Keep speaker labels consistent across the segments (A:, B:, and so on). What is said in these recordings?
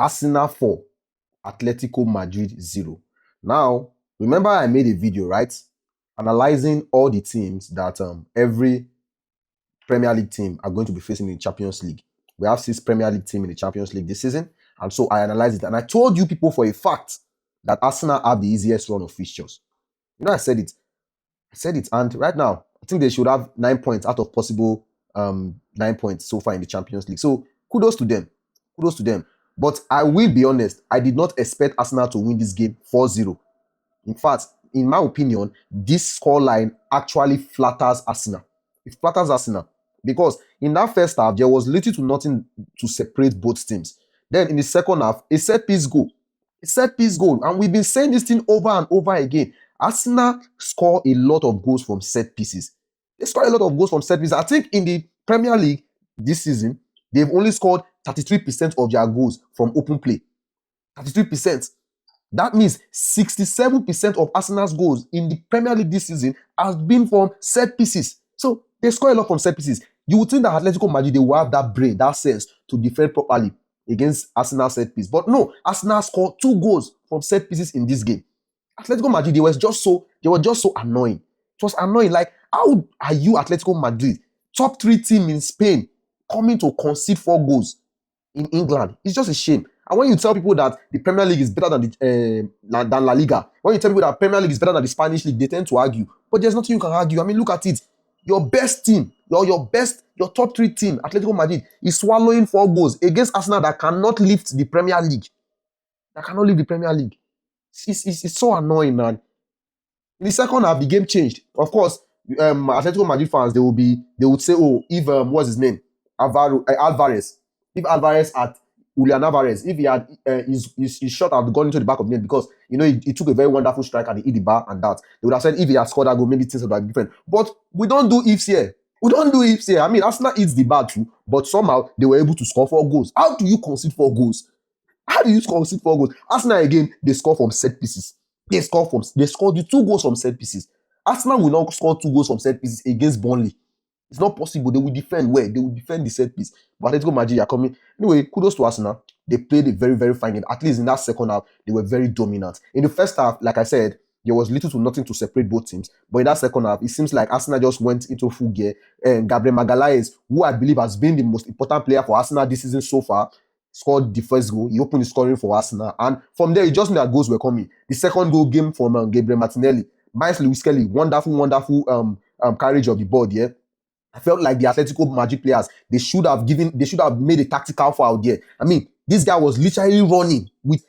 A: Arsenal 4, Atletico Madrid 0. Now, remember I made a video, right? Analyzing all the teams that every Premier League team are going to be facing in the Champions League. We have 6 Premier League teams in the Champions League this season. And so I analyzed it. And I told you people for a fact that Arsenal have the easiest run of fixtures. You know, I said it. And right now, I think they should have 9 points out of possible 9 points so far in the Champions League. So kudos to them. But I will be honest, I did not expect Arsenal to win this game 4-0. In fact, in my opinion, this scoreline actually flatters Arsenal. It flatters Arsenal because in that first half, there was little to nothing to separate both teams. Then in the second half, a set-piece goal. And we've been saying this thing over and over again. Arsenal score a lot of goals from set pieces. They score a lot of goals from set pieces. I think in the Premier League this season, they've only scored 33% of their goals from open play. 33%. That means 67% of Arsenal's goals in the Premier League this season has been from set pieces. So they score a lot from set pieces. You would think that Atletico Madrid, they will have that brain, that sense to defend properly against Arsenal set piece. But no, Arsenal scored 2 goals from set pieces in this game. Atletico Madrid, they were just so annoying. It was annoying. Like, how are you, Atletico Madrid, top 3 team in Spain, coming to concede 4 goals in England? It's just a shame. And when you tell people that the Premier League is better than La Liga, when you tell people that Premier League is better than the Spanish League, they tend to argue. But there's nothing you can argue. I mean, look at it. Your best team, your top 3 team, Atletico Madrid, is swallowing 4 goals against Arsenal that cannot lift the Premier League. It's so annoying, man. In the second half, the game changed. Of course, Atletico Madrid fans, they would say, oh, if what's his name, Alvarez, if Alvarez at Julian Alvarez, if he had his shot had gone into the back of the net, because you know he took a very wonderful strike and he hit the bar and that, they would have said if he had scored that goal, maybe things would have been different. But we don't do ifs here. I mean, Arsenal hits the bar too, but somehow they were able to score 4 goals. How do you concede 4 goals? Arsenal again, they score from set pieces. They scored the 2 goals from set pieces. Arsenal will not score 2 goals from set pieces against Burnley. It's not possible. They will defend well. They will defend the set piece. But Atletico Madrid are coming. Anyway, kudos to Arsenal. They played a very, very fine game. At least in that second half, they were very dominant. In the first half, like I said, there was little to nothing to separate both teams. But in that second half, it seems like Arsenal just went into full gear. And Gabriel Magalhaes, who I believe has been the most important player for Arsenal this season so far, scored the first goal. He opened the scoring for Arsenal. And from there, you just knew that goals were coming. The second goal came from Gabriel Martinelli. Miles Lewis Kelly, wonderful carriage of the ball there. I felt like the Atletico Madrid players, they should have made a tactical foul there. I mean, this guy was literally running with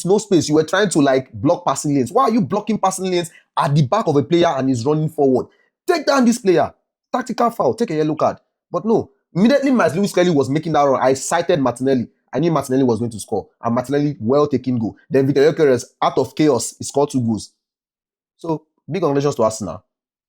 A: no space. You were trying to like block passing lanes. Why are you blocking passing lanes at the back of a player and he's running forward? Take down this player. Tactical foul. Take a yellow card. But no, immediately Miles Lewis Kelly was making that run. I cited Martinelli. I knew Martinelli was going to score. And Martinelli, well taken goal. Then Victor Gyökeres, out of chaos, he scored 2 goals. So, big congratulations to Arsenal.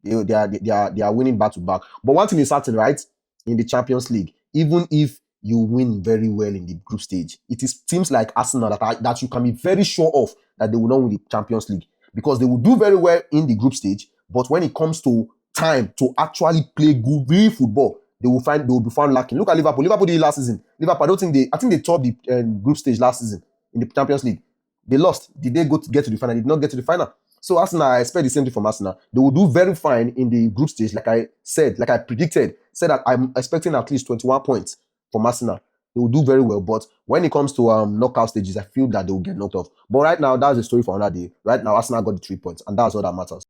A: They are winning back to back. But one thing is certain, right? In the Champions League, even if you win very well in the group stage, it is teams like Arsenal that you can be very sure of that they will not win the Champions League, because they will do very well in the group stage, but when it comes to time to actually play good real football, they will be found lacking. Look at Liverpool. Liverpool did it last season. I think they topped the group stage last season in the Champions League. They lost. Did they get to the final? They did not get to the final. So Arsenal, I expect the same thing from Arsenal. They will do very fine in the group stage, like I predicted. Said that I'm expecting at least 21 points from Arsenal. They will do very well. But when it comes to knockout stages, I feel that they will get knocked off. But right now, that's a story for another day. Right now, Arsenal got the 3 points, and that's all that matters.